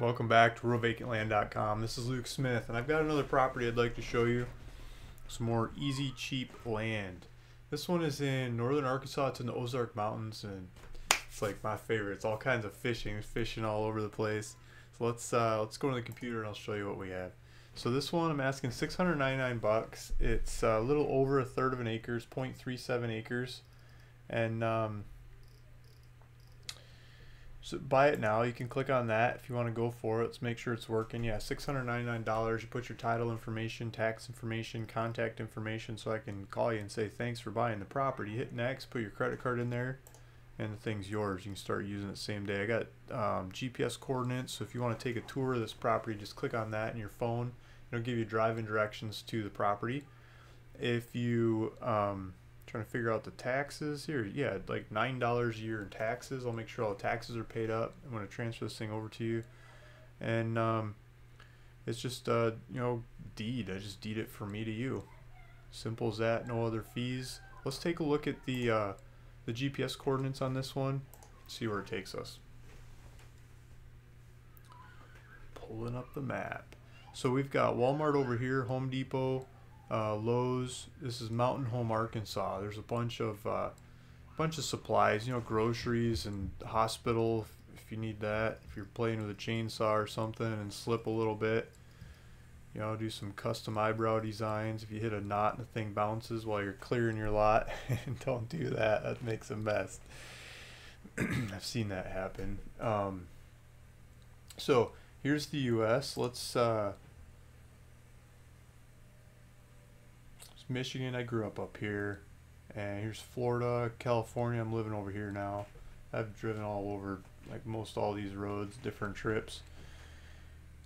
Welcome back to RealVacantLand.com. This is Luke Smith, and I've got another property I'd like to show you. Some more easy, cheap land. This one is in northern Arkansas. It's in the Ozark Mountains, and it's like my favorite. It's all kinds of fishing. There's fishing all over the place. So let's go to the computer and I'll show you what we have. So this one I'm asking $699. It's a little over a third of an acre, 0.37 acres, and so buy it now. You can click on that if you want to go for it. Let's make sure it's working. Yeah, $699. You put your title information, tax information, contact information, so I can call you and say thanks for buying the property. Hit next, put your credit card in there, and the thing's yours. You can start using it the same day. I got GPS coordinates, so if you want to take a tour of this property, just click on that in your phone. It'll give you driving directions to the property. If you trying to figure out the taxes here, yeah, like $9 a year in taxes. I'll make sure all the taxes are paid up. I'm going to transfer this thing over to you, and it's just deed. I just deed it from me to you. Simple as that. No other fees. Let's take a look at the GPS coordinates on this one. See where it takes us. Pulling up the map. So we've got Walmart over here, Home Depot, Lowe's. This is Mountain Home, Arkansas. There's a bunch of supplies, groceries and hospital if you need that. If you're playing with a chainsaw or something and slip a little bit, do some custom eyebrow designs. If you hit a knot and the thing bounces while you're clearing your lot, don't do that. That makes a mess. I've seen that happen. So here's the U.S. Let's Michigan. I grew up here, and here's Florida, California. I'm living over here now. I've driven all over, like most all these roads, different trips,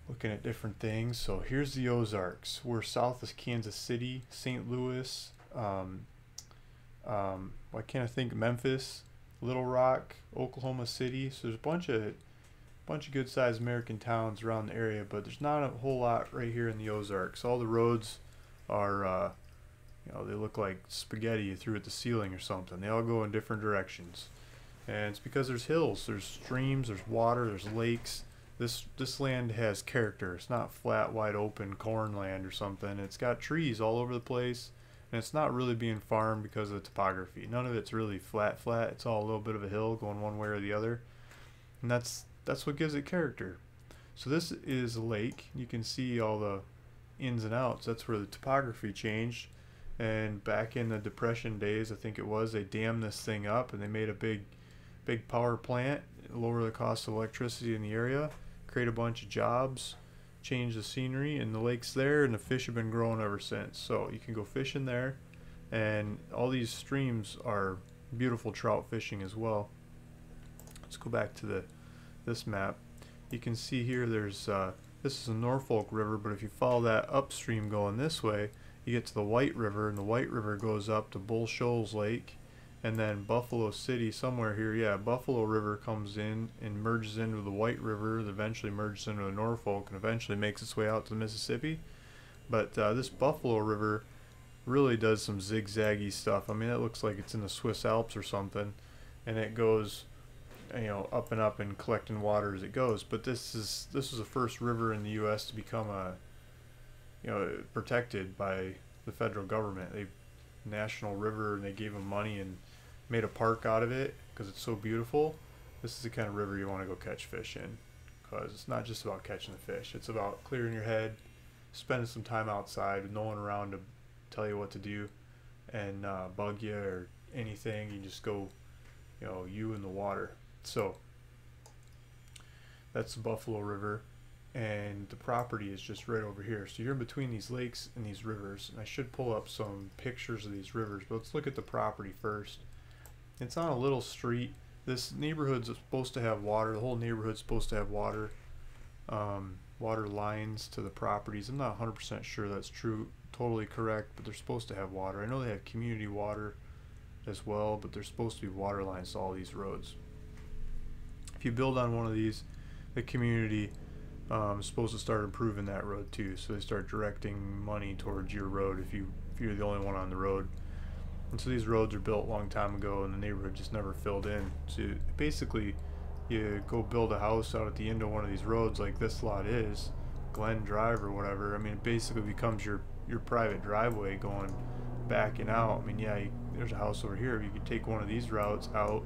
looking at different things. So here's the Ozarks. We're south of Kansas City, St. Louis, why can't I think, Memphis, Little Rock, Oklahoma City. So there's a bunch of good sized American towns around the area, but there's not a whole lot right here in the Ozarks. All the roads are they look like spaghetti you threw at the ceiling or something. They all go in different directions, and it's because there's hills, there's streams, there's water, there's lakes. This land has character. It's not flat, wide open corn land or something. It's got trees all over the place, and it's not really being farmed because of the topography. None of it's really flat. It's all a little bit of a hill going one way or the other, and that's what gives it character. So this is a lake. You can see all the ins and outs. That's where the topography changed. And back in the Depression days, I think it was, they dammed this thing up and they made a big power plant, lower the cost of electricity in the area, create a bunch of jobs, change the scenery, and the lake's there, and the fish have been growing ever since. So you can go fishing there, and all these streams are beautiful trout fishing as well. Let's go back to this map. You can see here there's this is a Norfolk River, but if you follow that upstream going this way, you get to the White River, and the White River goes up to Bull Shoals Lake, and then Buffalo City somewhere here. Yeah, Buffalo River comes in and merges into the White River, that eventually merges into the Norfolk, and eventually makes its way out to the Mississippi. But this Buffalo River really does some zigzaggy stuff. I mean, it looks like it's in the Swiss Alps or something, and it goes up and up and collecting water as it goes. But this was the first river in the U.S. to become protected by the federal government. They national river, and they gave them money and made a park out of it because it's so beautiful. This is the kind of river you want to go catch fish in, because it's not just about catching the fish. It's about clearing your head, spending some time outside with no one around to tell you what to do and bug you or anything. You just go, you in the water. So that's the Buffalo River, and the property is just right over here. So you're in between these lakes and these rivers, and I should pull up some pictures of these rivers, but let's look at the property first. It's on a little street. This neighborhood's supposed to have water. The whole neighborhood's supposed to have water, water lines to the properties. I'm not 100% sure that's true, totally correct, but they're supposed to have water. I know they have community water as well, but there's supposed to be water lines to all these roads. If you build on one of these, the community is supposed to start improving that road too. So they start directing money towards your road if you're the only one on the road. And so these roads are built a long time ago, and the neighborhood just never filled in. So basically, you go build a house out at the end of one of these roads like this lot is, Glen Drive or whatever. I mean, it basically becomes your private driveway going back and out. I mean, yeah, there's a house over here. You could take one of these routes out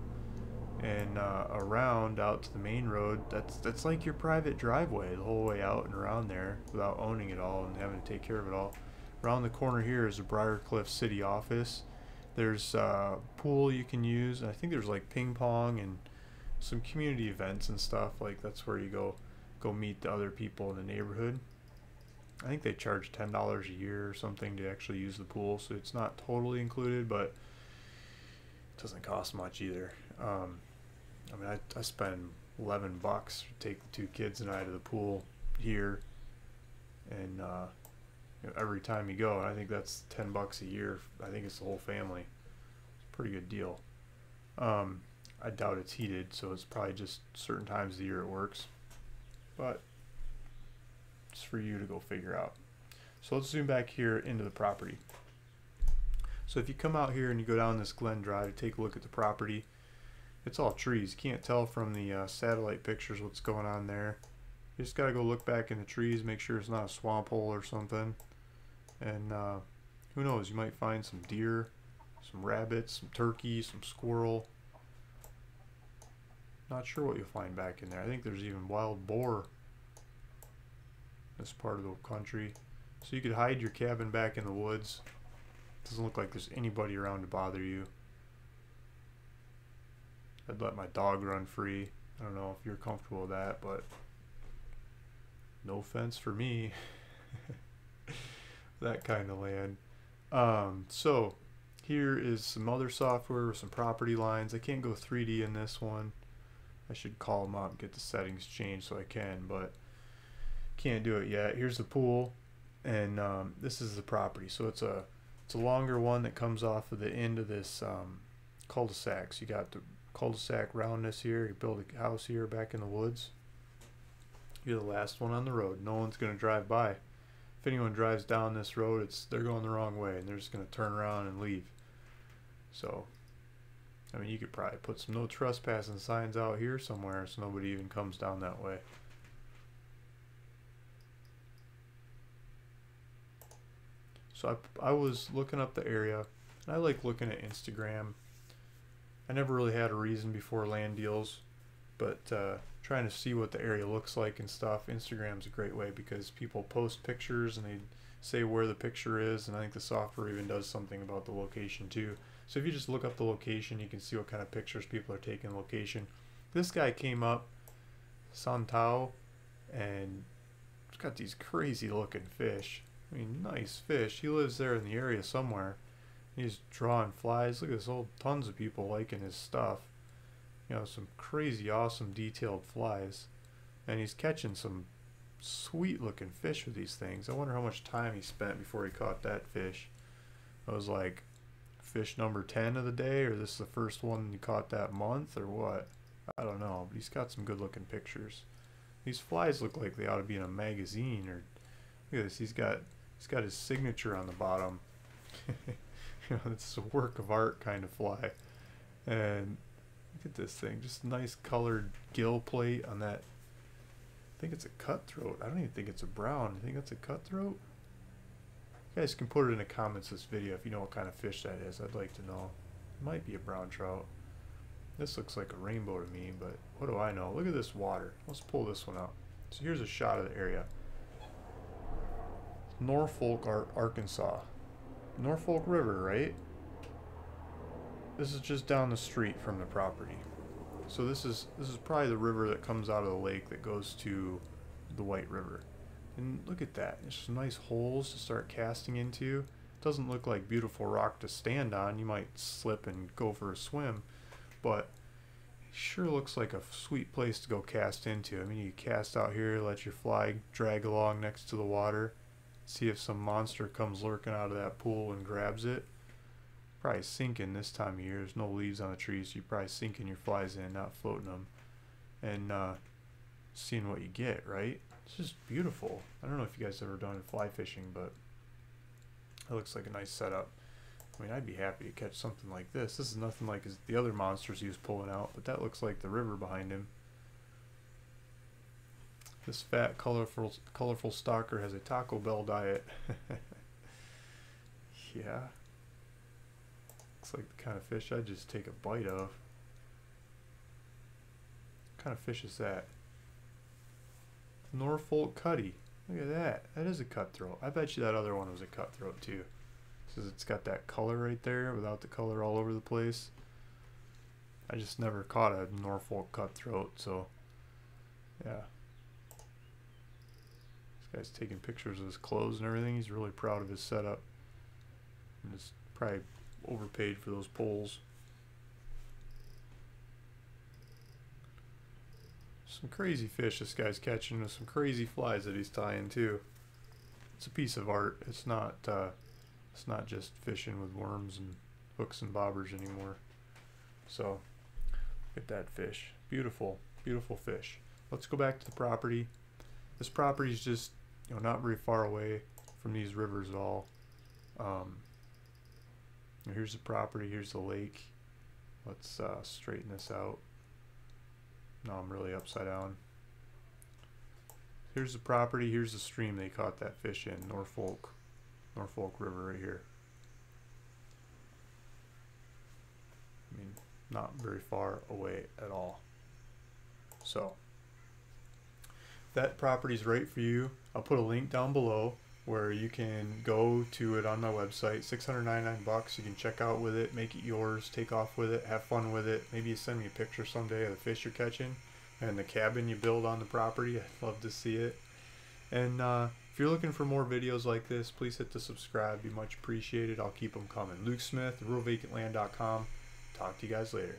and around out to the main road. That's like your private driveway the whole way out and around there without owning it all and having to take care of it all. Around the corner here is a Briarcliff city office. There's a pool you can use. I think there's like ping pong and some community events and stuff. Like that's where you go meet the other people in the neighborhood. I think they charge $10 a year or something to actually use the pool, so it's not totally included, but it doesn't cost much either. I mean, I spend $11 to take the two kids and I to the pool here, and you know, every time you go, and I think that's $10 a year. I think it's the whole family. It's a pretty good deal. I doubt it's heated, so it's probably just certain times of the year it works, but it's for you to go figure out. So let's zoom back here into the property. So if you come out here and you go down this Glen Drive, take a look at the property. It's all trees. You can't tell from the satellite pictures what's going on there. You just gotta go look back in the trees, make sure it's not a swamp hole or something. And who knows, you might find some deer, some rabbits, some turkey, some squirrel. Not sure what you'll find back in there. I think there's even wild boar in this part of the country. So you could hide your cabin back in the woods. Doesn't look like there's anybody around to bother you. I'd let my dog run free. I don't know if you're comfortable with that, but no fence for me. That kind of land. So here is some other software with some property lines. I can't go 3D in this one. I should call them up and get the settings changed so I can, but can't do it yet. Here's the pool, and this is the property. So it's a longer one that comes off of the end of this cul-de-sac. So you got the cul-de-sac roundness here. You build a house here back in the woods. You're the last one on the road. No one's going to drive by. If anyone drives down this road, they're going the wrong way, and they're just going to turn around and leave. So, I mean, you could probably put some no trespassing signs out here somewhere so nobody even comes down that way. So I was looking up the area, and I like looking at Instagram. I never really had a reason before land deals, but trying to see what the area looks like and stuff. Instagram's a great way because people post pictures and they say where the picture is, and I think the software even does something about the location too. So if you just look up the location, you can see what kind of pictures people are taking location. This guy came up, Santao, and he's got these crazy looking fish. I mean, nice fish. He lives there in the area somewhere. He's drawing flies. Look at this, old tons of people liking his stuff. You know, some crazy awesome detailed flies. And he's catching some sweet looking fish with these things. I wonder how much time he spent before he caught that fish. It was like fish number 10 of the day, or this is the first one you caught that month, or what? I don't know, but he's got some good looking pictures. These flies look like they ought to be in a magazine, or look at this, he's got his signature on the bottom. You know, it's a work of art kind of fly. And look at this thing, just nice colored gill plate on that. I think it's a cutthroat. I don't even think it's a brown. I think that's a cutthroat. You guys can put it in the comments of this video if you know what kind of fish that is. I'd like to know. It might be a brown trout. This looks like a rainbow to me, but what do I know? Look at this water. Let's pull this one out. So here's a shot of the area. Norfolk, Arkansas. Norfolk River, right? This is just down the street from the property. So this is probably the river that comes out of the lake that goes to the White River. And look at that. There's some nice holes to start casting into. It doesn't look like beautiful rock to stand on. You might slip and go for a swim, but it sure looks like a sweet place to go cast into. I mean, you cast out here, let your fly drag along next to the water, see if some monster comes lurking out of that pool and grabs it. Probably sinking this time of year. There's no leaves on the trees, so you're probably sinking your flies in, not floating them, and seeing what you get, right? It's just beautiful. I don't know if you guys ever done fly fishing, but it looks like a nice setup. I mean, I'd be happy to catch something like this. This is nothing like the other monsters he was pulling out, but that looks like the river behind him. This fat, colorful stalker has a Taco Bell diet. Yeah. Looks like the kind of fish I'd just take a bite of. What kind of fish is that? Norfolk Cutty. Look at that. That is a cutthroat. I bet you that other one was a cutthroat too. Because it's got that color right there without the color all over the place. I just never caught a Norfolk cutthroat, so yeah. This guy's taking pictures of his clothes and everything. He's really proud of his setup. And it's probably overpaid for those poles. Some crazy fish this guy's catching with some crazy flies that he's tying too. It's a piece of art. It's not just fishing with worms and hooks and bobbers anymore. So look at that fish. Beautiful, beautiful fish. Let's go back to the property. This property is just, you know, not very far away from these rivers at all. Here's the property. Here's the lake. Let's straighten this out. Now I'm really upside down. Here's the property. Here's the stream they caught that fish in. Norfolk River right here. I mean, not very far away at all. So if that property's right for you, I'll put a link down below where you can go to it on my website. $699. You can check out with it, make it yours, take off with it, have fun with it. Maybe you send me a picture someday of the fish you're catching and the cabin you build on the property. I'd love to see it. And if you're looking for more videos like this, please hit the subscribe. Be much appreciated. I'll keep them coming. Luke Smith, ruralvacantland.com. Talk to you guys later.